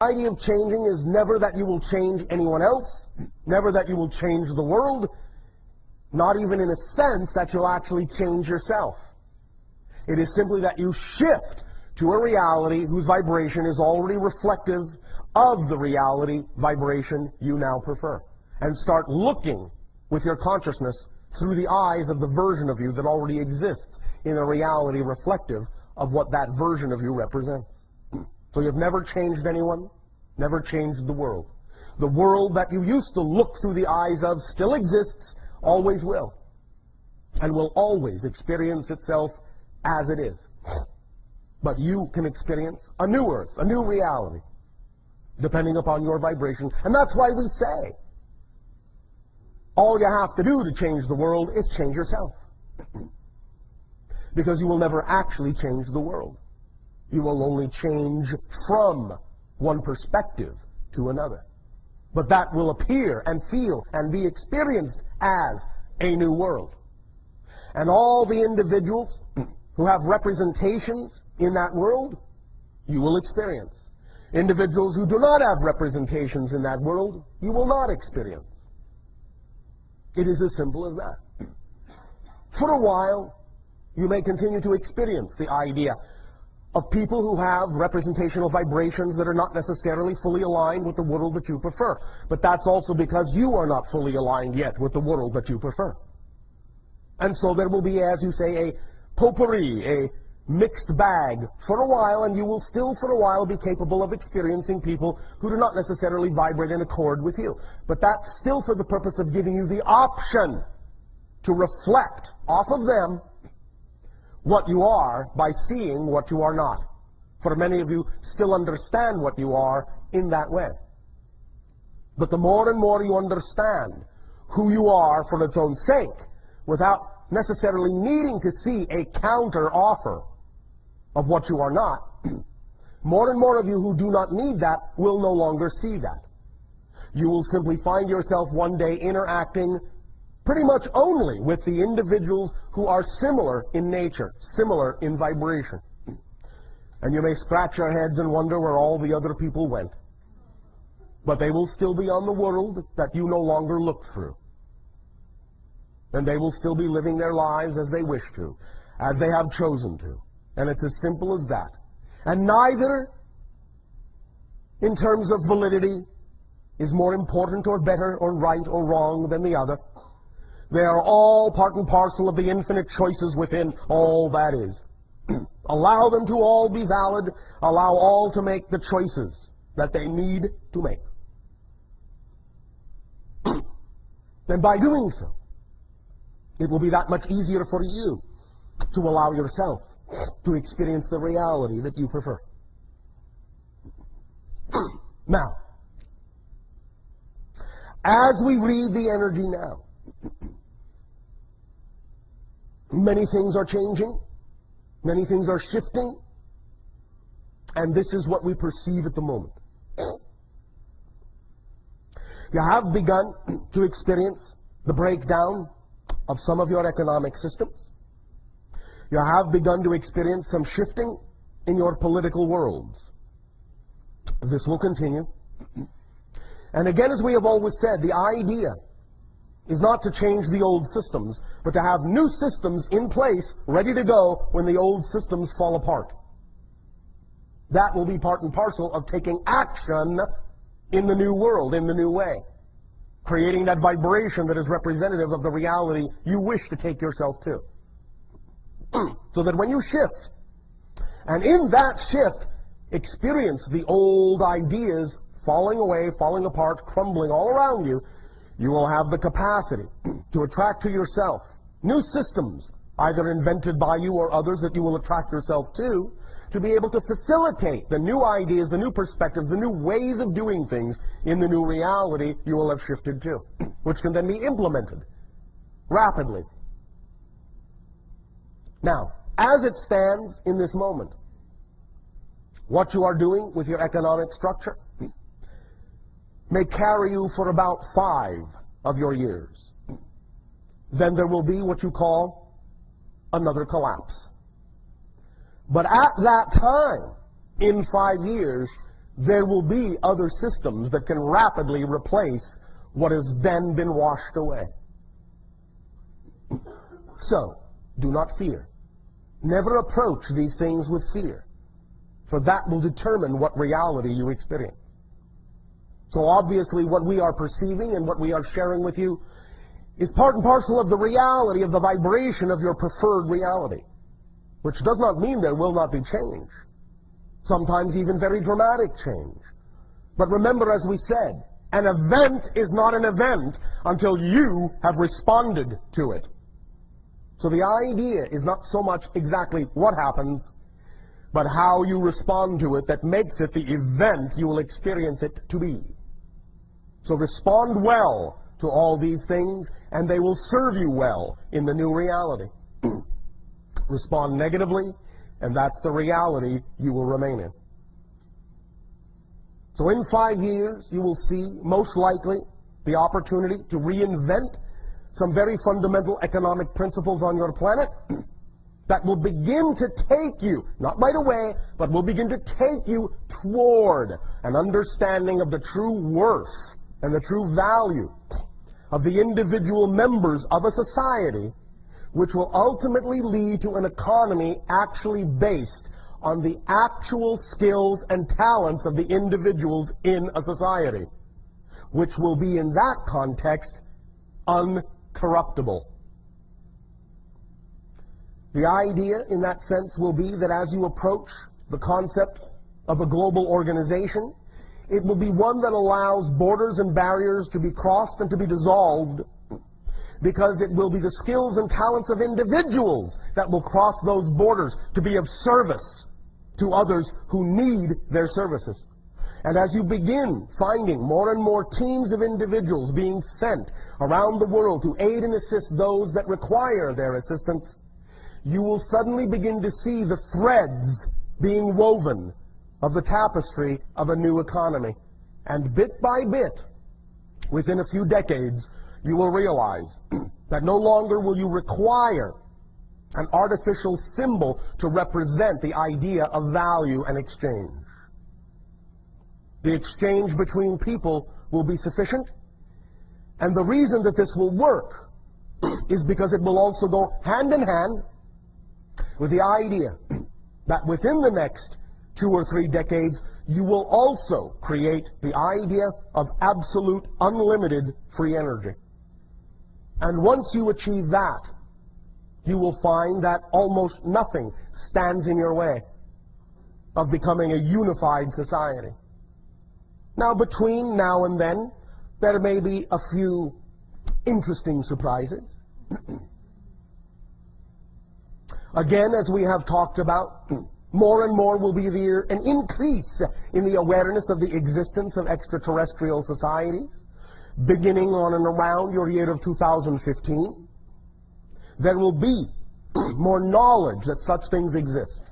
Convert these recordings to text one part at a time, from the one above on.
The idea of changing is never that you will change anyone else, never that you will change the world, not even in a sense that you'll actually change yourself. It is simply that you shift to a reality whose vibration is already reflective of the reality vibration you now prefer, and start looking with your consciousness through the eyes of the version of you that already exists in a reality reflective of what that version of you represents. So you've never changed anyone, never changed the world. The world that you used to look through the eyes of still exists, always will, and will always experience itself as it is. But you can experience a new earth, a new reality, depending upon your vibration. And that's why we say, all you have to do to change the world is change yourself. Because you will never actually change the world. You will only change from one perspective to another. But that will appear and feel and be experienced as a new world. And all the individuals who have representations in that world, you will experience. Individuals who do not have representations in that world, you will not experience. It is as simple as that. For a while, you may continue to experience the idea of people who have representational vibrations that are not necessarily fully aligned with the world that you prefer. But that's also because you are not fully aligned yet with the world that you prefer. And so there will be, as you say, a potpourri, a mixed bag for a while, and you will still for a while be capable of experiencing people who do not necessarily vibrate in accord with you. But that's still for the purpose of giving you the option to reflect off of them what you are by seeing what you are not. For many of you still understand what you are in that way. But the more and more you understand who you are for its own sake, without necessarily needing to see a counter offer of what you are not, more and more of you who do not need that will no longer see that. You will simply find yourself one day interacting pretty much only with the individuals who are similar in nature, similar in vibration. And you may scratch your heads and wonder where all the other people went. But they will still be on the world that you no longer look through. And they will still be living their lives as they wish to, as they have chosen to. And it's as simple as that. And neither, in terms of validity, is more important or better or right or wrong than the other. They are all part and parcel of the infinite choices within all that is. Allow them to all be valid. Allow all to make the choices that they need to make. Then by doing so, it will be that much easier for you to allow yourself to experience the reality that you prefer. Now, as we read the energy now, many things are changing, many things are shifting, and this is what we perceive at the moment. You have begun to experience the breakdown of some of your economic systems. You have begun to experience some shifting in your political worlds. This will continue. And again, as we have always said, the idea is not to change the old systems, but to have new systems in place, ready to go when the old systems fall apart. That will be part and parcel of taking action in the new world, in the new way. Creating that vibration that is representative of the reality you wish to take yourself to. So that when you shift, and in that shift, experience the old ideas falling away, falling apart, crumbling all around you, you will have the capacity to attract to yourself new systems, either invented by you or others that you will attract yourself to be able to facilitate the new ideas, the new perspectives, the new ways of doing things in the new reality you will have shifted to, which can then be implemented rapidly. Now, as it stands in this moment, what you are doing with your economic structure may carry you for about 5 of your years. Then there will be what you call another collapse. But at that time, in 5 years, there will be other systems that can rapidly replace what has then been washed away. So, do not fear. Never approach these things with fear, for that will determine what reality you experience. So obviously what we are perceiving and what we are sharing with you is part and parcel of the reality, of the vibration of your preferred reality, which does not mean there will not be change. Sometimes even very dramatic change. But remember, as we said, an event is not an event until you have responded to it. So the idea is not so much exactly what happens, but how you respond to it that makes it the event you will experience it to be. So respond well to all these things, and they will serve you well in the new reality. Respond negatively, and that's the reality you will remain in. So in 5 years, you will see, most likely, the opportunity to reinvent some very fundamental economic principles on your planet that will begin to take you, not right away, but will begin to take you toward an understanding of the true worth and the true value of the individual members of a society, which will ultimately lead to an economy actually based on the actual skills and talents of the individuals in a society, which will be in that context uncorruptible. The idea in that sense will be that as you approach the concept of a global organization, it will be one that allows borders and barriers to be crossed and to be dissolved, because it will be the skills and talents of individuals that will cross those borders to be of service to others who need their services. And as you begin finding more and more teams of individuals being sent around the world to aid and assist those that require their assistance, you will suddenly begin to see the threads being woven of the tapestry of a new economy. And bit by bit, within a few decades, you will realize that no longer will you require an artificial symbol to represent the idea of value and exchange. The exchange between people will be sufficient, and the reason that this will work is because it will also go hand in hand with the idea that within the next 2 or 3 decades, you will also create the idea of absolute, unlimited free energy. And once you achieve that, you will find that almost nothing stands in your way of becoming a unified society. Now, between now and then, there may be a few interesting surprises. Again, as we have talked about, more and more will be there an increase in the awareness of the existence of extraterrestrial societies, beginning on and around your year of 2015. There will be more knowledge that such things exist.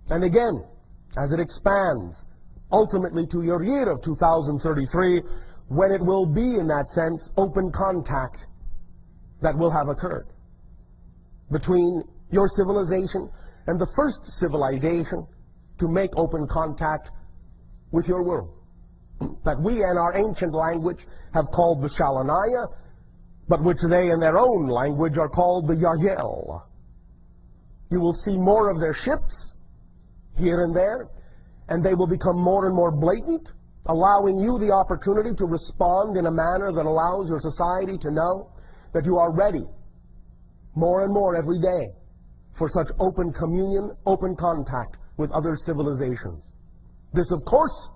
And again, as it expands, ultimately to your year of 2033, when it will be, in that sense, open contact that will have occurred between your civilization and the first civilization to make open contact with your world, that we in our ancient language have called the Shalanaya, but which they in their own language are called the Yael. You will see more of their ships here and there, and they will become more and more blatant, allowing you the opportunity to respond in a manner that allows your society to know that you are ready more and more every day for such open communion, open contact with other civilizations. This, of course,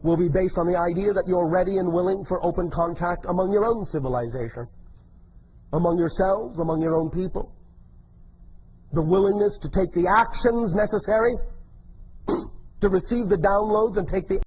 will be based on the idea that you're ready and willing for open contact among your own civilization, among yourselves, among your own people. The willingness to take the actions necessary to receive the downloads and take the